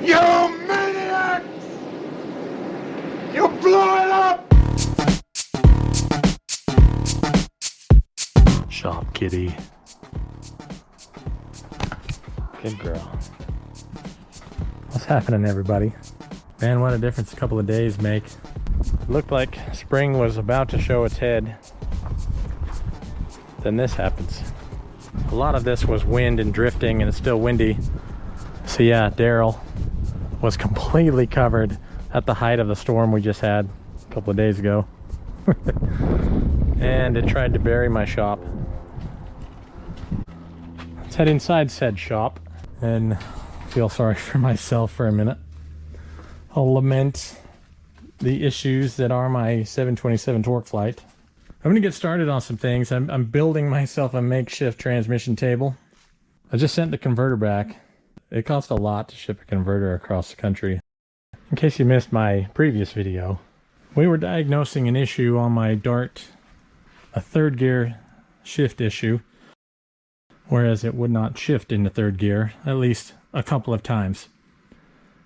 You maniacs! You blew it up! Shop kitty. Good girl. What's happening, everybody? Man, what a difference a couple of days make. It looked like spring was about to show its head. Then this happens. A lot of this was wind and drifting, and it's still windy. So yeah, Daryl was completely covered at the height of the storm we just had a couple of days ago. And it tried to bury my shop. Let's head inside said shop and feel sorry for myself for a minute. I'll lament the issues that are my 727 Torqueflite. I'm going to get started on some things. I'm building myself a makeshift transmission table. I just sent the converter back. It cost a lot to ship a converter across the country. In case you missed my previous video, we were diagnosing an issue on my Dart, a third gear shift issue, whereas it would not shift into third gear, at least a couple of times.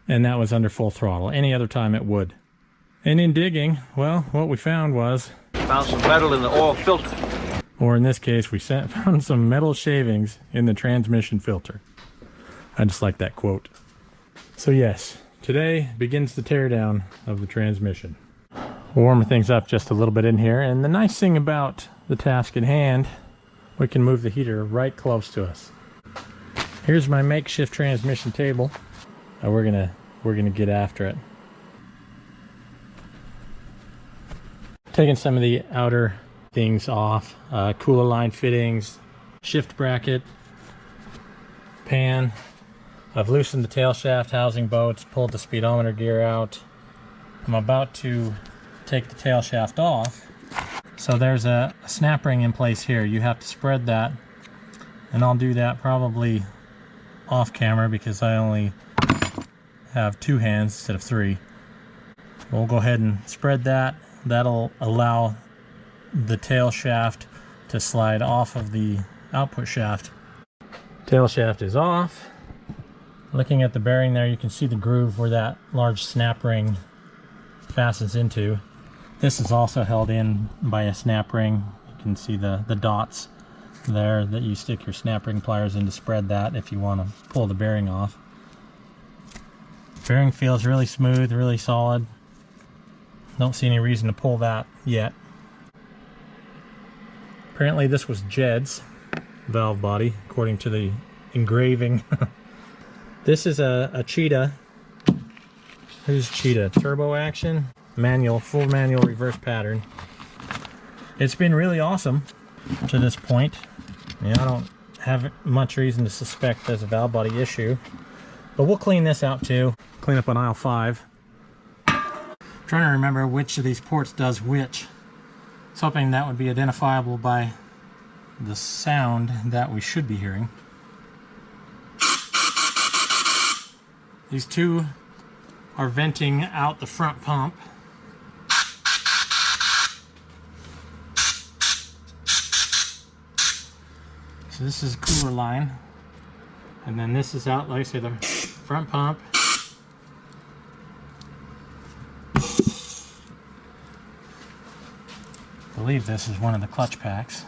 And that was under full throttle. Any other time it would. And in digging, well, what we found was... found some metal in the oil filter. Or in this case, we found some metal shavings in the transmission filter. I just like that quote. So yes, today begins the teardown of the transmission. We'll warm things up just a little bit in here, and the nice thing about the task at hand, we can move the heater right close to us. Here's my makeshift transmission table. We're gonna get after it. Taking some of the outer things off, cooler line fittings, shift bracket, pan. I've loosened the tail shaft housing bolts, pulled the speedometer gear out. I'm about to take the tail shaft off. So there's a snap ring in place here. You have to spread that, and I'll do that probably off camera because I only have 2 hands instead of 3. We'll go ahead and spread that. That'll allow the tail shaft to slide off of the output shaft. Tail shaft is off. Looking at the bearing there, you can see the groove where that large snap ring fastens into. This is also held in by a snap ring. You can see the dots there that you stick your snap ring pliers in to spread that if you want to pull the bearing off. Bearing feels really smooth, really solid. Don't see any reason to pull that yet. Apparently this was Jed's valve body, according to the engraving. This is a Cheetah. Who's Cheetah? Turbo action? Manual, full manual reverse pattern. It's been really awesome to this point. I don't have much reason to suspect there's a valve body issue. But we'll clean this out too. Clean up on aisle 5. Trying to remember which of these ports does which. I was hoping that would be identifiable by the sound that we should be hearing. These two are venting out the front pump. So this is a cooler line. And then this is out, like I say, the front pump. I believe this is one of the clutch packs.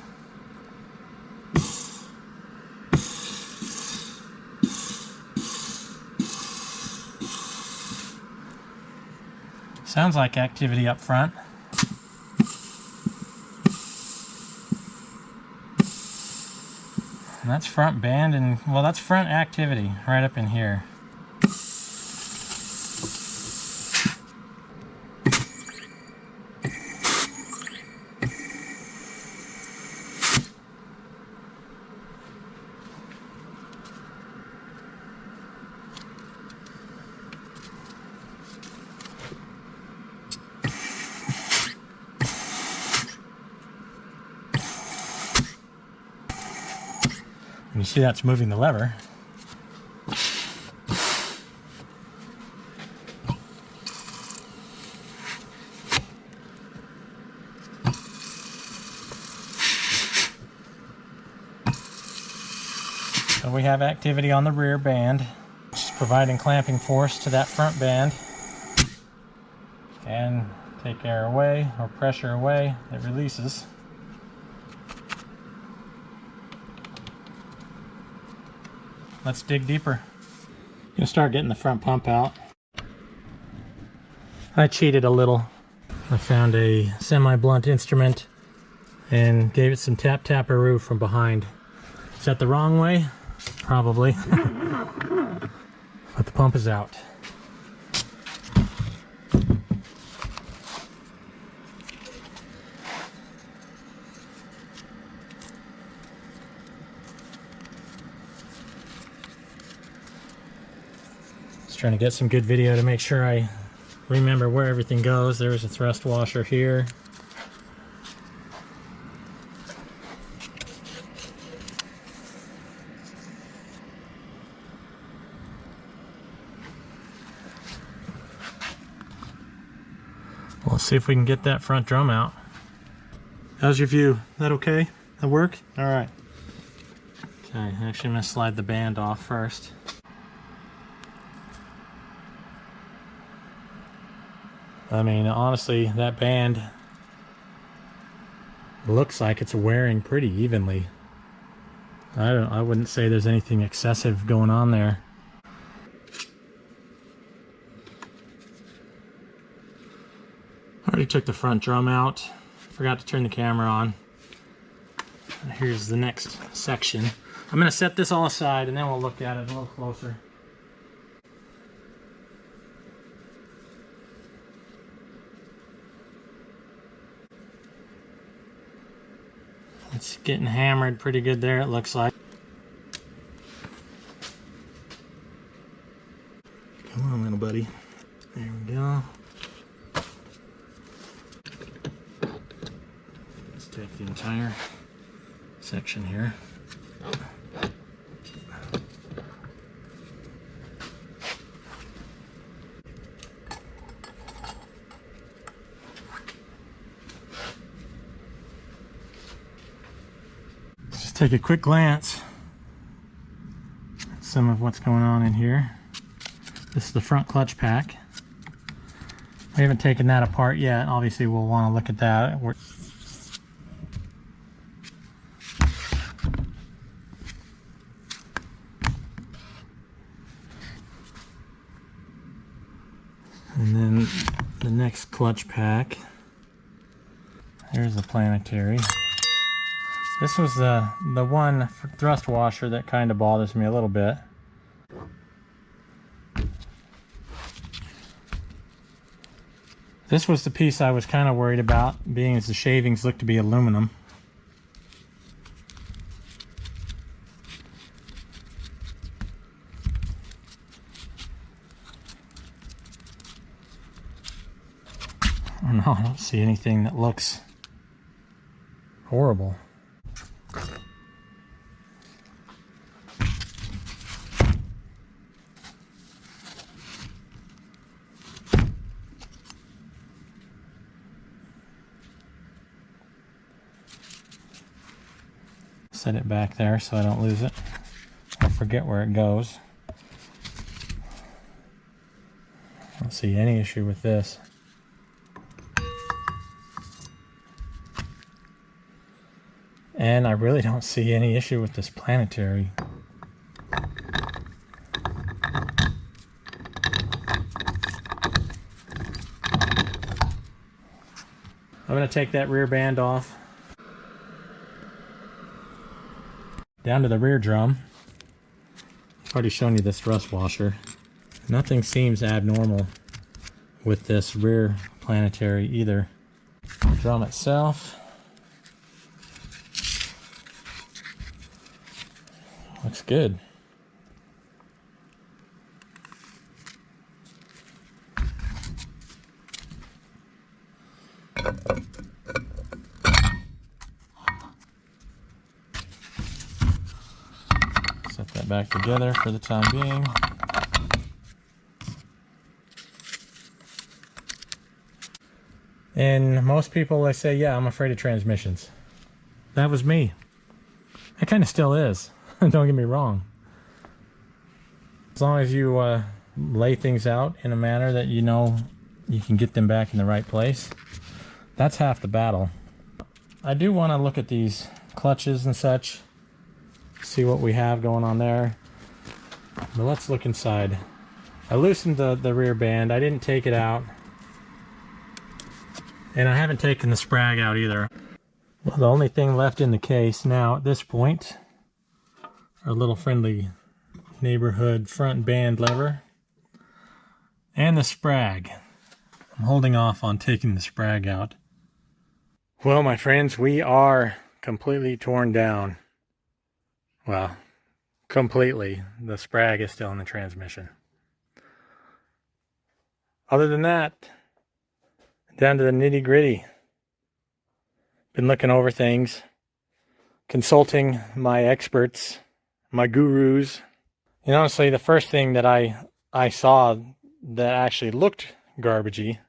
Sounds like activity up front. And that's front band, and well, that's front activity right up in here. You see that's moving the lever. So we have activity on the rear band, which is providing clamping force to that front band, and take air away or pressure away, it releases. Let's dig deeper. Gonna start getting the front pump out. I cheated a little. I found a semi-blunt instrument and gave it some tap-taparoo from behind. Is that the wrong way? Probably. But the pump is out. Just trying to get some good video to make sure I remember where everything goes. There's a thrust washer here. Let's see if we can get that front drum out. How's your view? Is that okay? That work? All right. Okay, actually I'm gonna slide the band off first. I mean, honestly, that band looks like it's wearing pretty evenly. I wouldn't say there's anything excessive going on there. Already took the front drum out. Forgot to turn the camera on. Here's the next section. I'm gonna set this all aside and then we'll look at it a little closer. It's getting hammered pretty good there, it looks like. Come on, little buddy. There we go. Let's take the entire section here. Take a quick glance at some of what's going on in here. This is the front clutch pack. We haven't taken that apart yet. Obviously we'll want to look at that. And then the next clutch pack. There's the planetary. This was the one thrust washer that kind of bothers me a little bit. This was the piece I was kind of worried about, being as the shavings look to be aluminum. I don't see anything that looks horrible. Set it back there so I don't lose it or forget where it goes. I don't see any issue with this. And I really don't see any issue with this planetary. I'm going to take that rear band off. Down to the rear drum. I've already shown you this thrust washer. Nothing seems abnormal with this rear planetary either. The drum itself looks good. Set that back together for the time being. And most people, they say, yeah, I'm afraid of transmissions. That was me. It kind of still is. Don't get me wrong. As long as you lay things out in a manner that you know you can get them back in the right place, that's half the battle. I do want to look at these clutches and such, see what we have going on there. But let's look inside. I loosened the rear band. I didn't take it out. And I haven't taken the sprag out either. Well, the only thing left in the case now at this point, our little friendly neighborhood front band lever and the sprag. I'm holding off on taking the sprag out. Well, my friends, we are completely torn down. Well, completely. The sprag is still in the transmission. Other than that, down to the nitty-gritty. Been looking over things, consulting my experts, my gurus. And honestly, the first thing that I saw that actually looked garbagey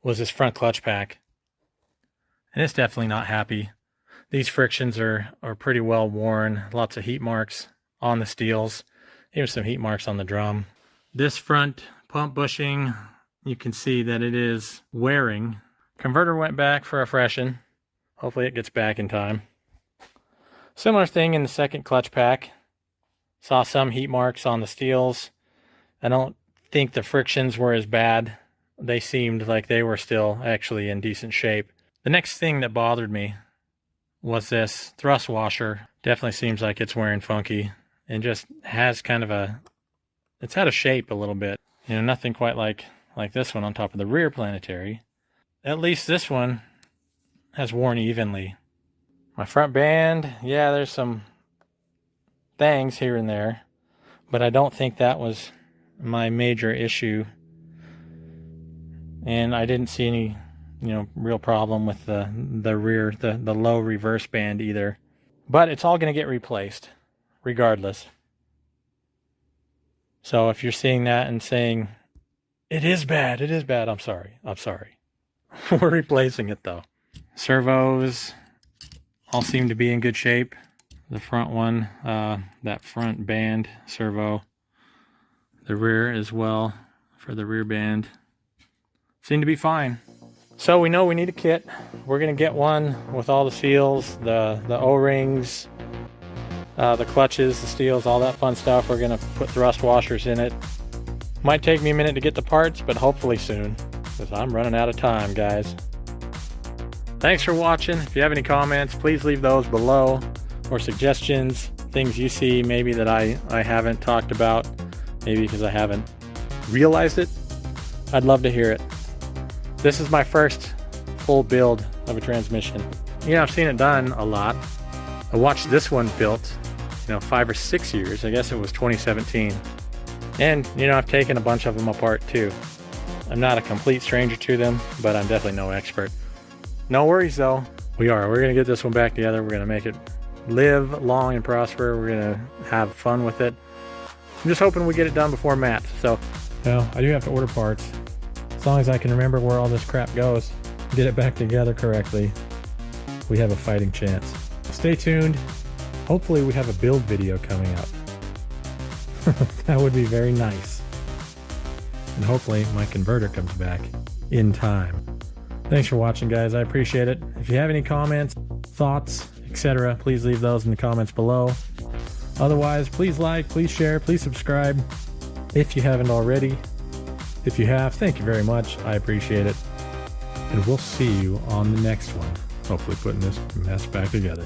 was this front clutch pack. And it's definitely not happy. These frictions are pretty well worn. Lots of heat marks on the steels. Even some heat marks on the drum. This front pump bushing, you can see that it is wearing. Converter went back for a freshen. Hopefully it gets back in time. Similar thing in the second clutch pack. Saw some heat marks on the steels. I don't think the frictions were as bad. They seemed like they were still actually in decent shape. The next thing that bothered me was this thrust washer. Definitely seems like it's wearing funky and just has kind of it's out of shape a little bit. You know, nothing quite like this one on top of the rear planetary. At least this one has worn evenly. My front band, yeah, there's some things here and there, but I don't think that was my major issue. And I didn't see any, real problem with the rear, the low reverse band either. But it's all going to get replaced, regardless. So if you're seeing that and saying, it is bad, I'm sorry. We're replacing it though. Servos all seem to be in good shape. The front one, that front band servo. The rear as well, for the rear band. Seem to be fine. So we know we need a kit. We're going to get one with all the seals, the O-rings, the clutches, the steels, all that fun stuff. We're going to put thrust washers in it. Might take me a minute to get the parts, but hopefully soon, because I'm running out of time, guys. Thanks for watching. If you have any comments, please leave those below, or suggestions, things you see maybe that I haven't talked about, maybe because I haven't realized it. I'd love to hear it. This is my first full build of a transmission. I've seen it done a lot. I watched this one built, 5 or 6 years. I guess it was 2017. And, I've taken a bunch of them apart too. I'm not a complete stranger to them, but I'm definitely no expert. No worries though. We're going to get this one back together. We're going to make it live long and prosper. We're going to have fun with it. I'm just hoping we get it done before Matt. So, I do have to order parts. As long as I can remember where all this crap goes, get it back together correctly, we have a fighting chance. Stay tuned. Hopefully we have a build video coming up. That would be very nice. And hopefully my converter comes back in time. Thanks for watching, guys. I appreciate it. If you have any comments, thoughts, etc., please leave those in the comments below. Otherwise, please like, please share, please subscribe if you haven't already. If you have, thank you very much. I appreciate it. And we'll see you on the next one. Hopefully putting this mess back together.